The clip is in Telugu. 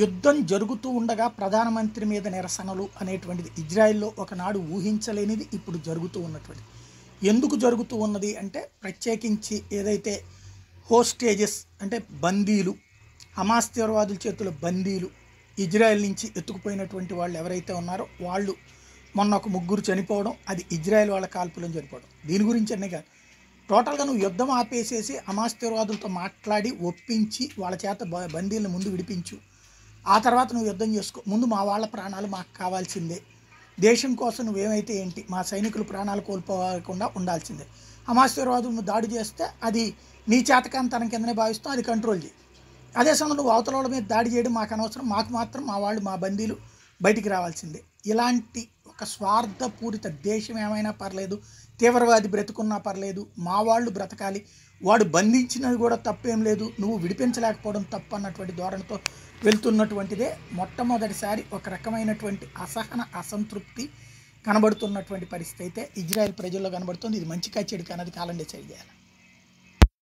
యుద్ధం జరుగుతూ ఉండగా ప్రధానమంత్రి మీద నిరసనలు అనేటువంటిది ఇజ్రాయెల్లో ఒకనాడు ఊహించలేనిది ఇప్పుడు జరుగుతూ ఉన్నటువంటిది. ఎందుకు జరుగుతూ ఉన్నది అంటే ప్రత్యేకించి ఏదైతే హోస్టేజెస్ అంటే బందీలు, హమాస్ తీవ్రవాదుల చేతుల బందీలు ఇజ్రాయెల్ నుంచి ఎత్తుకుపోయినటువంటి వాళ్ళు ఎవరైతే ఉన్నారో వాళ్ళు మొన్న ఒక ముగ్గురు చనిపోవడం, అది ఇజ్రాయెల్ వాళ్ళ కాల్పులను చనిపోవడం. దీని గురించి అనే కాదు, టోటల్గా నువ్వు యుద్ధం ఆపేసేసి హమాస్ తీవ్రవాదులతో మాట్లాడి ఒప్పించి వాళ్ళ చేత బందీలను ముందు విడిపించు, ఆ తర్వాత నువ్వు యుద్ధం చేసుకో, ముందు మా వాళ్ళ ప్రాణాలు మాకు కావాల్సిందే, దేశం కోసం నువ్వేమైతే ఏంటి, మా సైనికులు ప్రాణాలు కోల్పోకుండా ఉండాల్సిందే. హమాస్ తీవ్రవాదులు దాడి చేస్తే అది నీ చేతకాంతనం కిందనే భావిస్తాం, అది కంట్రోల్ చేయి. అదే సమయంలో నువ్వు అవతల వాళ్ళ మీద దాడి చేయడం మాకు అనవసరం, మాకు మాత్రం మా వాళ్ళు మా బందీలు బయటికి రావాల్సిందే. ఇలాంటి ఒక స్వార్థపూరిత దేశం ఏమైనా పర్లేదు, తీవ్రవాది బ్రతుకున్నా పర్లేదు, మా వాళ్ళు బ్రతకాలి, వాడు బంధించినది కూడా తప్పేం లేదు, నువ్వు విడిపించలేకపోవడం తప్పు అన్నటువంటి ధోరణితో వెళ్తున్నటువంటిదే మొట్టమొదటిసారి ఒక రకమైనటువంటి అసంతృప్తి కనబడుతున్నటువంటి పరిస్థితి అయితే ఇజ్రాయెల్ ప్రజల్లో కనబడుతుంది. ఇది మంచిగా చెడుకా అన్నది కాలం డిసైడ్ చేయాలి.